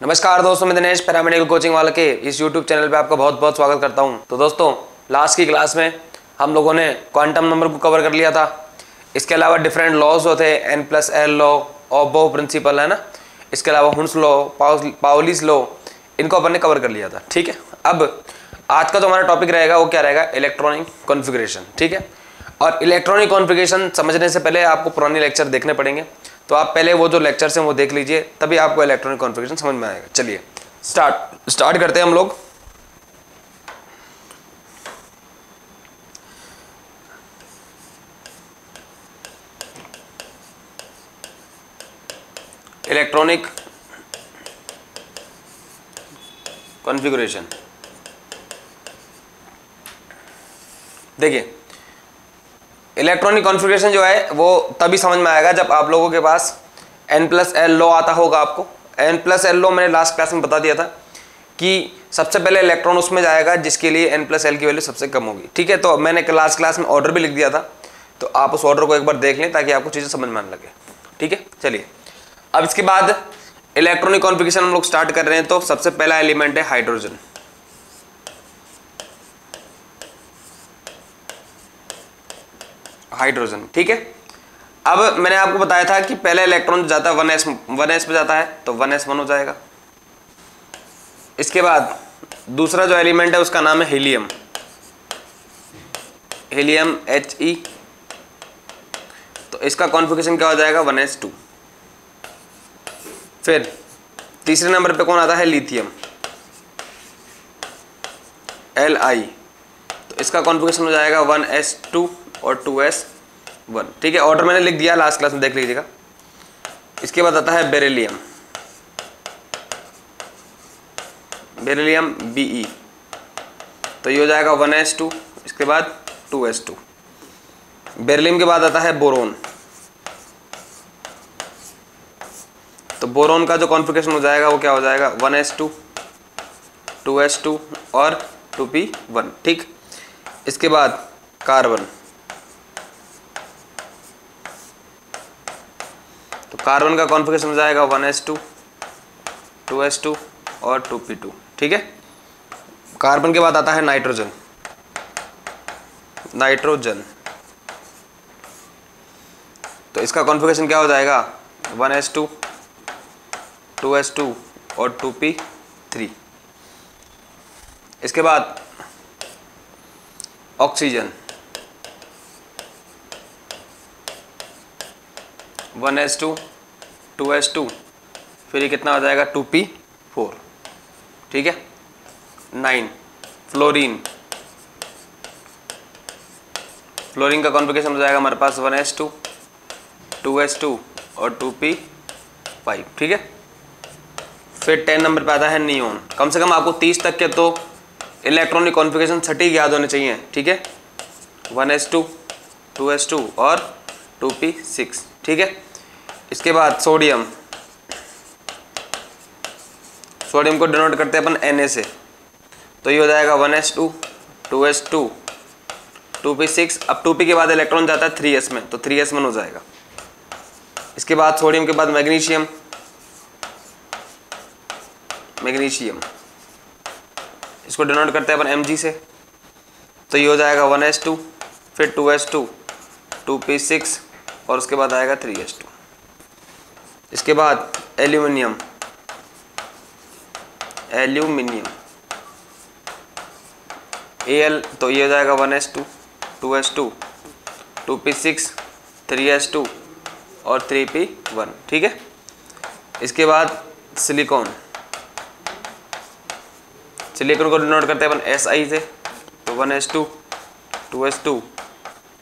नमस्कार दोस्तों, मैं दिनेश पैरामेडिकल कोचिंग वाले के इस YouTube चैनल पे आपका बहुत बहुत स्वागत करता हूं। तो दोस्तों, लास्ट की क्लास में हम लोगों ने क्वांटम नंबर को कवर कर लिया था। इसके अलावा डिफरेंट लॉज होते हैं, N+L लॉ और बोह प्रिंसिपल है ना, इसके अलावा हुन्स लॉ, पाउलीस लॉ, इनको अपन ने कवर कर लिया था। ठीक है, अब आज का जो हमारा टॉपिक रहेगा वो क्या रहेगा, इलेक्ट्रॉनिक कॉन्फ़िगरेशन। ठीक है, और इलेक्ट्रॉनिक कॉन्फ़िगरेशन समझने से पहले आपको पुराने लेक्चर देखने पड़ेंगे, तो आप पहले वो जो लेक्चर्स हैं वो देख लीजिए, तभी आपको इलेक्ट्रॉनिक कॉन्फ़िगरेशन समझ में आएगा। चलिए स्टार्ट करते हैं हम लोग। इलेक्ट्रॉनिक कॉन्फ़िगरेशन देखिए, इलेक्ट्रॉनिक कॉन्फ़िगरेशन जो है वो तभी समझ में आएगा जब आप लोगों के पास N+L लॉ आता होगा। आपको N+L लॉ मैंने लास्ट क्लास में बता दिया था कि सबसे पहले इलेक्ट्रॉन उसमें जाएगा जिसके लिए N+L की वैल्यू सबसे कम होगी। ठीक है, तो मैंने लास्ट क्लास में ऑर्डर भी लिख दिया था, तो आप उस ऑर्डर को एक बार देख लें ताकि आपको चीज़ें समझ में आने लगे। ठीक है, चलिए अब इसके बाद इलेक्ट्रॉनिक कॉन्फ़िगरेशन हम लोग स्टार्ट कर रहे हैं। तो सबसे पहला एलिमेंट है हाइड्रोजन। हाइड्रोजन, ठीक है। अब मैंने आपको बताया था कि पहले इलेक्ट्रॉन जाता है 1s पे जाता है, तो 1s1 हो जाएगा। इसके बाद दूसरा जो एलिमेंट है उसका नाम है हीलियम, हीलियम He, तो इसका कॉन्फ़िगरेशन क्या हो जाएगा, 1s2। फिर तीसरे नंबर पे कौन आता है, लिथियम, Li, तो इसका कॉन्फ़िगरेशन हो जाएगा 1s2 और 2s1। ठीक है, ऑर्डर मैंने लिख दिया, लास्ट क्लास में देख लीजिएगा। इसके बाद आता है बेरिलियम, बेरिलियम Be, तो ये हो जाएगा 1s2, इसके बाद 2s2। बेरिलियम के बाद आता है बोरोन, तो बोरोन का जो कॉन्फ़िगरेशन हो जाएगा वो क्या हो जाएगा, 1s2, 2s2 और 2p1। ठीक, इसके बाद कार्बन, तो कार्बन का कॉन्फ़िगरेशन हो जाएगा 1s2, 2s2 और 2p2। ठीक है, कार्बन के बाद आता है नाइट्रोजन, नाइट्रोजन, तो इसका कॉन्फ़िगरेशन क्या हो जाएगा, 1s2, 2s2 और 2p3। इसके बाद ऑक्सीजन, 1s2, 2s2, फिर ये कितना हो जाएगा, 2p4। ठीक है, 9 फ्लोरीन, फ्लोरीन का कॉन्फ़िगरेशन हो जाएगा हमारे पास 1s2, 2s2 और 2p5। ठीक है, फिर 10 नंबर पे आता है नियोन। कम से कम आपको 30 तक के तो इलेक्ट्रॉनिक कॉन्फ़िगरेशन सटीक याद होने चाहिए। ठीक है, 1s2, 2s2 और 2p6। ठीक है, इसके बाद सोडियम, सोडियम को डिनोट करते हैं अपन Na से, तो ये हो जाएगा 1s2, 2s2, 2p6। अब 2p के बाद इलेक्ट्रॉन जाता है 3s में, तो 3s1 हो जाएगा। इसके बाद सोडियम के बाद मैग्नीशियम, मैग्नीशियम, इसको डिनोट करते हैं अपन Mg से, तो ये हो जाएगा 1s2, फिर 2s2, 2p6 और उसके बाद आएगा 3s2। इसके बाद एल्यूमिनियम, एल्यूमिनियम Al, तो ये हो जाएगा 1s2, 2s2, 2p6, 3s2 और 3p1। ठीक है, इसके बाद सिलिकॉन, सिलिकॉन को डिनोट करते हैं अपन Si से, तो 1s2, 2s2,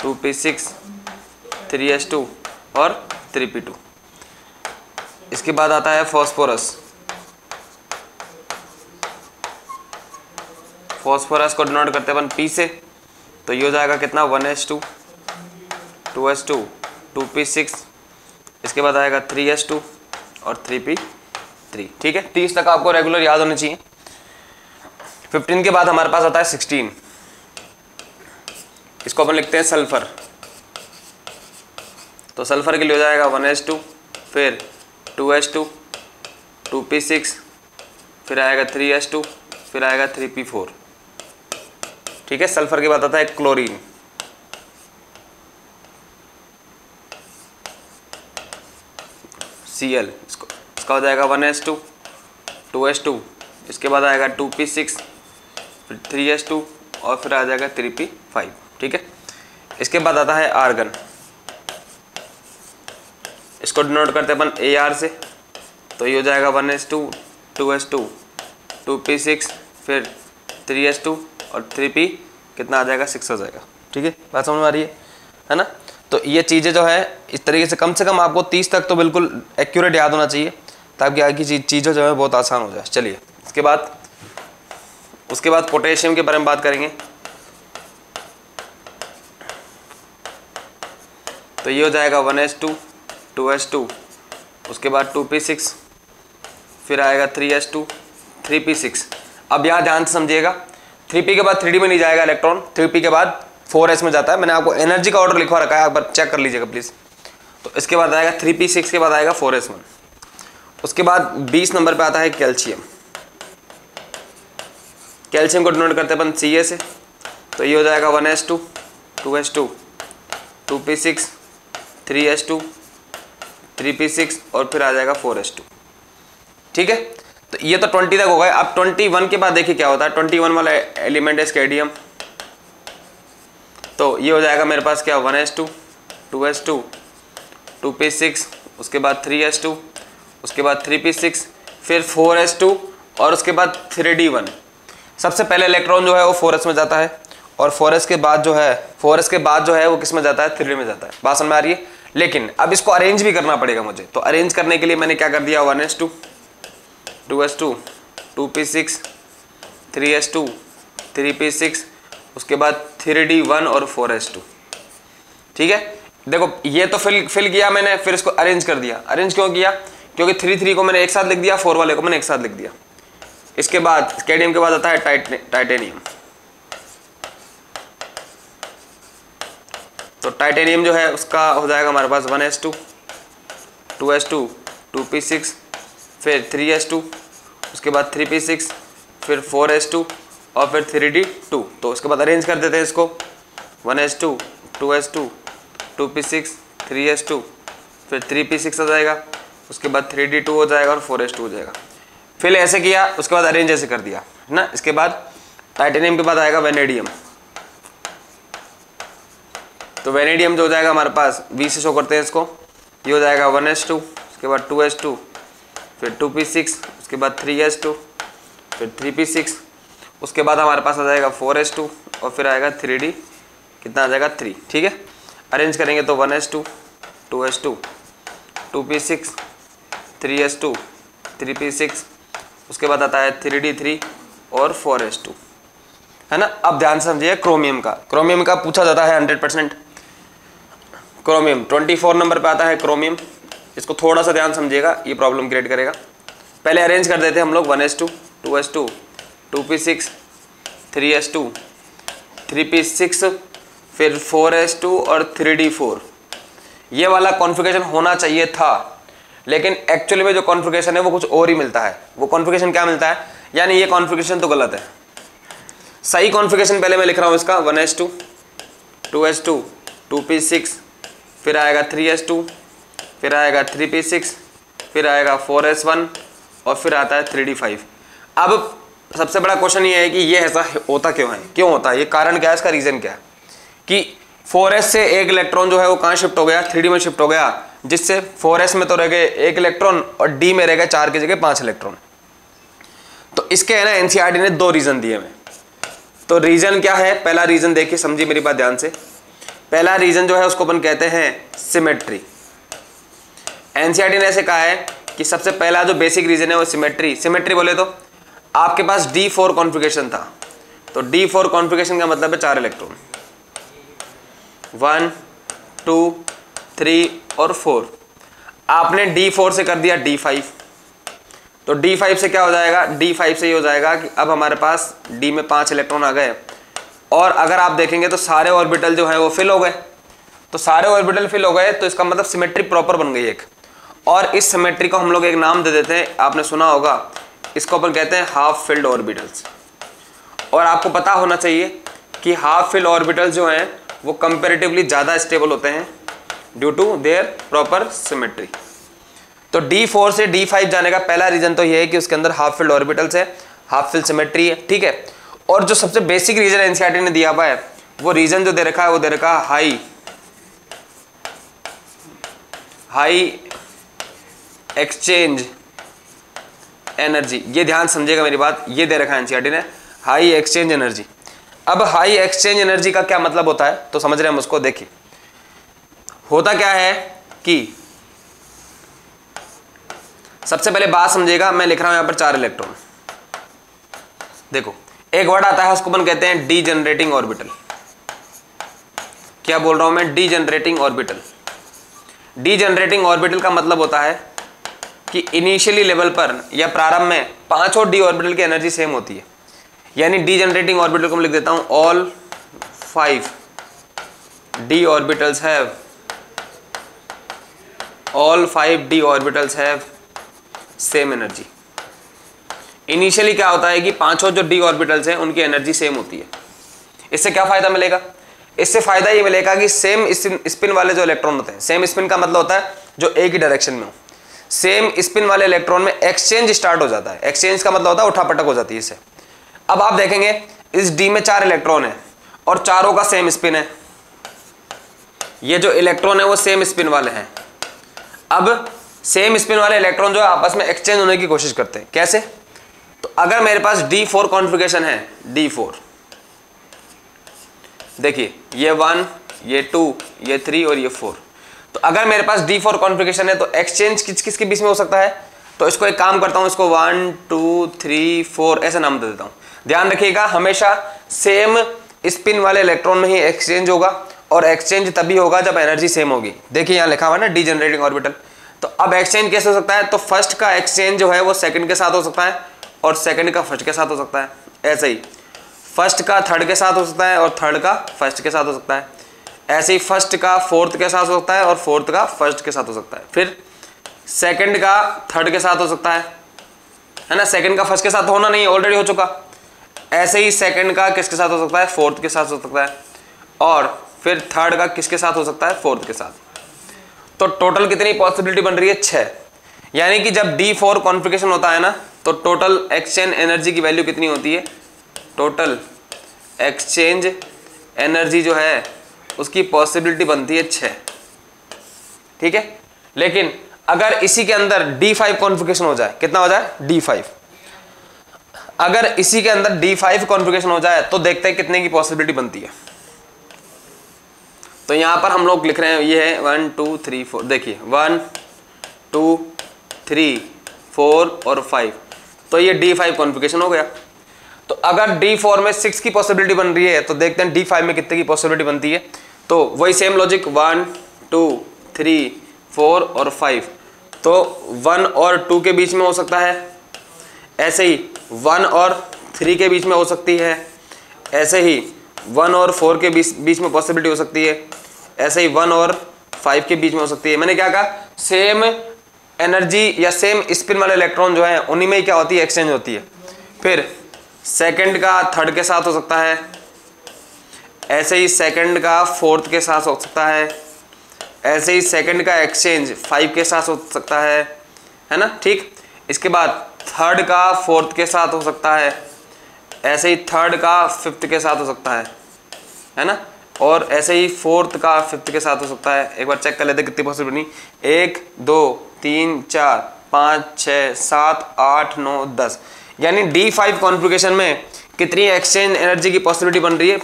2p6, 3s2 और 3p2। इसके बाद आता है फॉस्फोरस, फॉस्फोरस को डिनोट करते हैं अपन P से, तो ये हो जाएगा कितना, 1s2, 2s2, 2p6, इसके बाद आएगा 3s2 और 3p3। ठीक है, 30 तक आपको रेगुलर याद होनी चाहिए। 15 के बाद हमारे पास आता है 16, इसको अपन लिखते हैं सल्फर, तो सल्फर के लिए हो जाएगा 1s2, फिर 2s2, 2p6, फिर आएगा 3s2, फिर आएगा 3p4। ठीक है, सल्फर के बाद आता है क्लोरीन, Cl, इसका हो जाएगा 1s2, 2s2, इसके बाद आएगा 2p6, फिर 3s2 और फिर आ जाएगा 3p5। ठीक है, इसके बाद आता है आर्गन, इसको डिनोट करते हैं अपन Ar से, तो ये हो जाएगा 1s2, 2s2, 2p6, फिर 3s2 और 3p कितना आ जाएगा 6 हो जाएगा। ठीक है, बात समझ में आ रही है ना। तो ये चीज़ें जो है इस तरीके से कम आपको 30 तक तो बिल्कुल एक्यूरेट याद होना चाहिए, ताकि आगे की चीज़ें जो है बहुत आसान हो जाए। चलिए उसके बाद पोटेशियम के बारे में बात करेंगे। तो ये हो जाएगा 1s2, 2s2, उसके बाद 2p6, फिर आएगा 3s2, 3p6। अब यहाँ ध्यान से समझिएगा, 3p के बाद 3d में नहीं जाएगा इलेक्ट्रॉन, 3p के बाद 4s में जाता है। मैंने आपको एनर्जी का ऑर्डर लिखवा रखा है, एक बार चेक कर लीजिएगा प्लीज़। तो इसके बाद आएगा 3p6 के बाद आएगा 4s1। उसके बाद 20 नंबर पे आता है कैल्शियम। कैल्शियम को डिनोट करते हैं अपन Ca से, तो ये हो जाएगा 1s2, 2s2, 2p6, 3s2, 3p6 और फिर आ जाएगा 4s2। ठीक है, तो ये तो 20 तक हो गए। अब 21 के बाद देखिए क्या होता है। 21 वाला एलिमेंट है स्केडियम, तो ये हो जाएगा मेरे पास क्या 1s2, 2s2, 2p6, उसके बाद 3s2, उसके बाद 3p6, फिर 4s2 और उसके बाद 3d1। सबसे पहले इलेक्ट्रॉन जो है वो 4s में जाता है, और 4s के बाद जो है वो किस में जाता है 3d में जाता है। बात समझ में आ रही है। लेकिन अब इसको अरेंज भी करना पड़ेगा मुझे, तो अरेंज करने के लिए मैंने क्या कर दिया 1s2, 2s2, 2p6, 3s2, 3p6, उसके बाद 3d1 और 4s2। ठीक है, देखो ये तो फिल किया मैंने, फिर इसको अरेंज कर दिया। अरेंज क्यों किया? क्योंकि 3 को मैंने एक साथ लिख दिया, 4 वाले को मैंने एक साथ लिख दिया। इसके बाद स्केडियम के बाद आता है टाइटेनियम। तो टाइटेनियम जो है उसका हो जाएगा हमारे पास 1s2, 2s2, 2p6, फिर 3s2, उसके बाद 3p6, फिर 4s2 और फिर 3d2। तो उसके बाद अरेंज कर देते हैं इसको 1s2, 2s2, 2p6, 3s2, फिर 3p6 आ जाएगा, उसके बाद 3d2 हो जाएगा और 4s2 हो जाएगा। फिर ऐसे किया, उसके बाद अरेंज ऐसे कर दिया है ना। इसके बाद टाइटेनियम के बाद आएगा वेनेडियम। तो वेनेडियम जो हो जाएगा हमारे पास V से शो करते हैं इसको, ये हो जाएगा 1s2, उसके बाद 2s2, फिर 2p6, उसके बाद 3s2, फिर 3p6, उसके बाद हमारे पास आ जाएगा 4s2 और फिर आएगा 3d, कितना आ जाएगा 3। ठीक है, अरेंज करेंगे तो 1s2, 2s2, 2p6, 3s2, 3p6, उसके बाद आता है 3d3 और 4s2, है ना। अब ध्यान समझिए क्रोमियम का पूछा जाता है 100%। क्रोमियम 24 नंबर पे आता है क्रोमियम। इसको थोड़ा सा ध्यान समझिएगा, ये प्रॉब्लम क्रिएट करेगा। पहले अरेंज कर देते हैं हम लोग 1s2, 2s2, 2p6, 3s2, 3p6, फिर 4s2 और 3d4। ये वाला कॉन्फ़िगरेशन होना चाहिए था, लेकिन एक्चुअली में जो कॉन्फ़िगरेशन है वो कुछ और ही मिलता है। वो कॉन्फ़िगरेशन क्या मिलता है, यानी ये कॉन्फ़िगरेशन तो गलत है। सही कॉन्फ़िगरेशन पहले मैं लिख रहा हूँ इसका 1s2, 2s2, 2p6, फिर आएगा 3s2, फिर आएगा 3p6, फिर आएगा 4s1 और फिर आता है 3d5। अब सबसे बड़ा क्वेश्चन ये है कि ये ऐसा होता क्यों होता है, ये कारण क्या है, इसका रीज़न क्या है कि 4s से एक इलेक्ट्रॉन जो है वो कहाँ शिफ्ट हो गया, 3d में शिफ्ट हो गया, जिससे 4s में तो रह गए एक इलेक्ट्रॉन और d में रह गए 4 की जगह 5 इलेक्ट्रॉन। तो इसके है ना एनसीईआरटी ने 2 रीज़न दिए हैं। तो रीज़न क्या है, पहला रीज़न देखिए, समझिए मेरी बात ध्यान से। पहला रीज़न जो है उसको अपन कहते हैं सिमेट्री। एनसीईआरटी ने ऐसे कहा है कि सबसे पहला जो बेसिक रीज़न है वो सिमेट्री बोले तो आपके पास D4 कॉन्फ़िगरेशन था। तो D4 कॉन्फ़िगरेशन का मतलब है 4 इलेक्ट्रॉन, 1, 2, 3 और 4। आपने D4 से कर दिया D5, तो D5 से क्या हो जाएगा, D5 से ये हो जाएगा कि अब हमारे पास D में 5 इलेक्ट्रॉन आ गए। और अगर आप देखेंगे तो सारे ऑर्बिटल जो है वो फिल हो गए। तो सारे ऑर्बिटल फिल हो गए तो इसका मतलब सिमेट्री प्रॉपर बन गई एक। और इस सिमेट्री को हम लोग एक नाम दे देते हैं, आपने सुना होगा इसको अपन कहते हैं हाफ फिल्ड ऑर्बिटल्स। और आपको पता होना चाहिए कि हाफ फिल्ड ऑर्बिटल्स जो हैं वो कंपैरेटिवली ज़्यादा स्टेबल होते हैं due to their proper symmetry. तो D4 से D5 जाने का पहला रीजन तो ये है कि उसके अंदर हाफ फिल्ड ऑर्बिटल्स है, हाफ फिल्ड सिमेट्री है, ठीक है। और जो सबसे बेसिक रीजन एनसीईआरटी ने दिया हुआ है वो रीजन जो दे रखा है वो दे रखा है हाई एक्सचेंज एनर्जी। ये ध्यान समझिएगा मेरी बात, ये दे रखा है एनसीईआरटी ने, हाई एक्सचेंज एनर्जी। अब हाई एक्सचेंज एनर्जी का क्या मतलब होता है तो समझ रहे हैं हम उसको। देखिए होता क्या है कि सबसे पहले बात समझिएगा, मैं लिख रहा हूं यहां पर 4 इलेक्ट्रॉन। देखो एक वर्ड आता है उसको अपन कहते हैं डीजनरेटिंग ऑर्बिटल। क्या बोल रहा हूं मैं? डीजनरेटिंग ऑर्बिटल। डीजनरेटिंग ऑर्बिटल का मतलब होता है कि इनिशियली लेवल पर या प्रारंभ में 5 और डी ऑर्बिटल की एनर्जी सेम होती है। यानी डीजनरेटिंग ऑर्बिटल को मैं लिख देता हूं all 5 D orbitals have, all 5 D orbitals have same energy. Initially क्या होता है कि 5 जो डी ऑर्बिटल्स हैं उनकी एनर्जी सेम होती है। इससे क्या फायदा मिलेगा? इससे फायदा ये मिलेगा कि सेम स्पिन वाले जो इलेक्ट्रॉन होते हैं, सेम स्पिन का मतलब होता है जो एक ही डायरेक्शन में हो, सेम स्पिन वाले इलेक्ट्रॉन में एक्सचेंज स्टार्ट हो जाता है। एक्सचेंज का मतलब होता है उठापटक हो जाती है इससे। अब आप देखेंगे इस डी में 4 इलेक्ट्रॉन है और चारों का सेम स्पिन है। ये जो इलेक्ट्रॉन है वो सेम स्पिन वाले हैं। अब सेम स्पिन वाले इलेक्ट्रॉन जो है आपस में एक्सचेंज होने की कोशिश करते हैं। कैसे? तो अगर मेरे पास D4 कॉन्फ़िगरेशन है, D4 देखिए ये 1, ये 2, ये 3 और ये 4। तो अगर मेरे पास D4 कॉन्फ़िगरेशन है तो एक्सचेंज किसके बीच में हो सकता है? तो इसको एक काम करता हूं, इसको 1 2 3 4 ऐसा नाम दे देता हूं। ध्यान रखिएगा हमेशा सेम स्पिन वाले इलेक्ट्रॉन में ही एक्सचेंज होगा और एक्सचेंज तभी होगा जब एनर्जी सेम होगी। देखिए यहां लिखा हुआ है ना डीजनरेटिंग ऑर्बिटल। तो अब एक्सचेंज कैसे हो सकता है? तो फर्स्ट का एक्सचेंज जो है वो सेकंड के साथ हो सकता है और सेकंड का फर्स्ट के साथ हो सकता है। ऐसे ही फर्स्ट का थर्ड के साथ हो सकता है और थर्ड का फर्स्ट के साथ हो सकता है। ऐसे ही फर्स्ट का फोर्थ के साथ हो सकता है और फोर्थ का फर्स्ट के साथ हो सकता है। फिर सेकंड का थर्ड के साथ हो सकता है ना। सेकंड का फर्स्ट के साथ होना नहीं है, ऑलरेडी हो चुका। ऐसे ही सेकंड का किसके साथ हो सकता है? फोर्थ के साथ हो सकता है। और फिर थर्ड का किसके साथ हो सकता है? फोर्थ के साथ। तो टोटल कितनी पॉसिबिलिटी बन रही है? 6। यानी कि जब D4 कॉन्फ़िगरेशन होता है ना तो टोटल एक्सचेंज एनर्जी की वैल्यू कितनी होती है? टोटल एक्सचेंज एनर्जी जो है उसकी पॉसिबिलिटी बनती है 6। ठीक है। लेकिन अगर इसी के अंदर D5 कॉन्फ़िगरेशन हो जाए, कितना हो जाए? D5। अगर इसी के अंदर D5 कॉन्फ़िगरेशन हो जाए तो देखते हैं कितने की पॉसिबिलिटी बनती है। तो यहां पर हम लोग लिख रहे हैं, ये है 1 2 3 4। देखिए 1 2 3 4 और 5। तो ये D5 कॉन्फ़िगरेशन हो गया। तो अगर D4 में 6 की पॉसिबिलिटी बन रही है तो देखते हैं D5 में कितने की पॉसिबिलिटी बनती है। तो वही सेम लॉजिक 1 2 3 4 और 5। तो 1 और 2 के बीच में हो सकता है। ऐसे ही 1 और 3 के बीच में हो सकती है। ऐसे ही 1 और 4 के बीच में पॉसिबिलिटी हो सकती है। ऐसे ही 1 और 5 के बीच में हो सकती है। मैंने क्या कहा? सेम एनर्जी या सेम स्पिन वाले इलेक्ट्रॉन जो है उन्हीं में ही क्या होती है? एक्सचेंज होती है। फिर सेकंड का थर्ड के साथ हो सकता है। ऐसे ही सेकंड का फोर्थ के साथ हो सकता है। ऐसे ही सेकंड का एक्सचेंज 5 के साथ हो सकता है ना। ठीक। इसके बाद थर्ड का फोर्थ के साथ हो सकता है। ऐसे ही थर्ड का फिफ्थ के साथ हो सकता है ना। और ऐसे ही फोर्थ का फिफ्थ के साथ हो सकता है। एक बार चेक कर लेते कितनी पॉसिबिलिटी। 1 2 3 4 5 6 7 8 9 10। यानी D5 कॉन्फ़िगरेशन में कितनी एक्सचेंज एनर्जी की पॉसिबिलिटी बन रही है?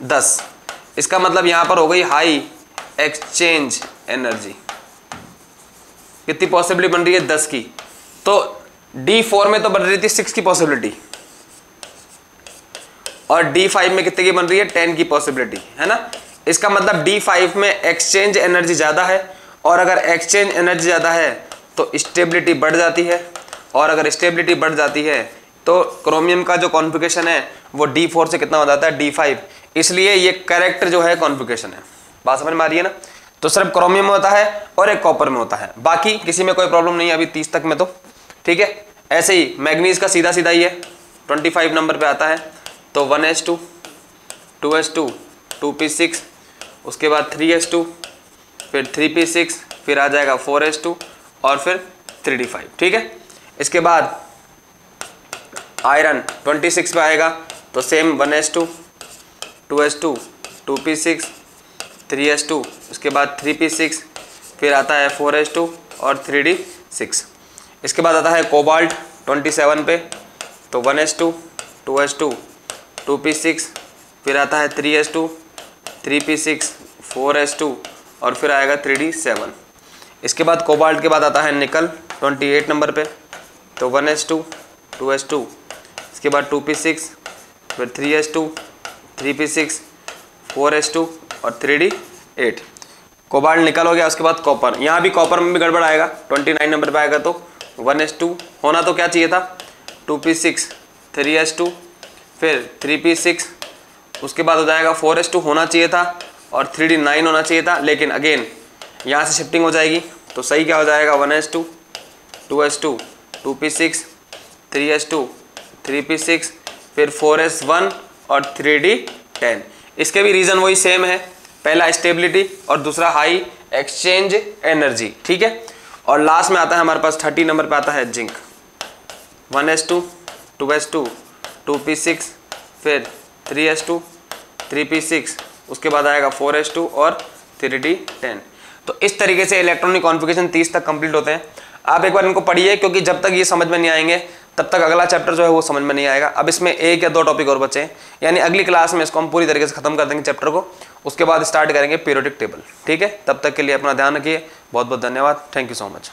10। इसका मतलब यहां पर हो गई हाई एक्सचेंज एनर्जी। कितनी पॉसिबिलिटी बन रही है? 10 की। तो D4 में तो बन रही थी 6 की पॉसिबिलिटी और D5 में कितने की बन रही है? 10 की पॉसिबिलिटी, है ना। इसका मतलब D5 में एक्सचेंज एनर्जी ज़्यादा है और अगर एक्सचेंज एनर्जी ज़्यादा है तो स्टेबिलिटी बढ़ जाती है और अगर स्टेबिलिटी बढ़ जाती है तो क्रोमियम का जो कॉन्फ़िगरेशन है वो D4 से कितना हो जाता है? D5। इसलिए ये करेक्ट जो है कॉन्फ़िगरेशन है। बात समझ में आ रही है ना। तो सिर्फ क्रोमियम में होता है और एक कॉपर में होता है, बाकी किसी में कोई प्रॉब्लम नहीं है अभी 30 तक में। तो ठीक है। ऐसे ही मैग्नीज का सीधा सीधा ही है, 25 नंबर पे आता है, तो 1s2, 2s2, 2p6, उसके बाद 3s2, फिर 3p6, फिर आ जाएगा 4s2 और फिर 3d5। ठीक है, इसके बाद आयरन 26 पे आएगा, तो same 1s2, 2s2, 2p6, 3s2, उसके बाद 3p6, फिर आता है 4s2 और 3d6। इसके बाद आता है कोबाल्ट 27 पे, तो 1s2, 2s2, 2p6, फिर आता है 3s2, 3p6, 4s2 और फिर आएगा 3d7। इसके बाद कोबाल्ट के बाद आता है निकल 28 नंबर पे, तो 1s2, 2s2, इसके बाद 2p6, फिर 3s2, 3p6, 4s2 और 3d8। कोबाल्ट निकल हो गया। उसके बाद कॉपर, यहाँ भी कॉपर में भी गड़बड़ आएगा, 29 नंबर पे आएगा, तो 1s2 होना तो क्या चाहिए था 2p6, 3s2, फिर 3p6, उसके बाद हो जाएगा 4s2 होना चाहिए था और 3d9 होना चाहिए था, लेकिन अगेन यहाँ से शिफ्टिंग हो जाएगी, तो सही क्या हो जाएगा 1s2, 2s2, 2p6, 3s2, 3p6, फिर 4s1 और 3d10। इसके भी रीज़न वही सेम है, पहला स्टेबिलिटी और दूसरा हाई एक्सचेंज एनर्जी। ठीक है, और लास्ट में आता है हमारे पास 30 नंबर पे आता है जिंक, 1s2, 2s2, 2p6, फिर 3s2, 3p6, उसके बाद आएगा 4s2 और 3d10। तो इस तरीके से इलेक्ट्रॉनिक कॉन्फ़िगरेशन 30 तक कंप्लीट होते हैं। आप एक बार इनको पढ़िए, क्योंकि जब तक ये समझ में नहीं आएंगे तब तक अगला चैप्टर जो है वो समझ में नहीं आएगा। अब इसमें 1 या 2 टॉपिक और बचे हैं, यानी अगली क्लास में इसको हम पूरी तरीके से खत्म कर देंगे चैप्टर को, उसके बाद स्टार्ट करेंगे पीरियोडिक टेबल। ठीक है, तब तक के लिए अपना ध्यान रखिए। बहुत बहुत धन्यवाद, थैंक यू सो मच।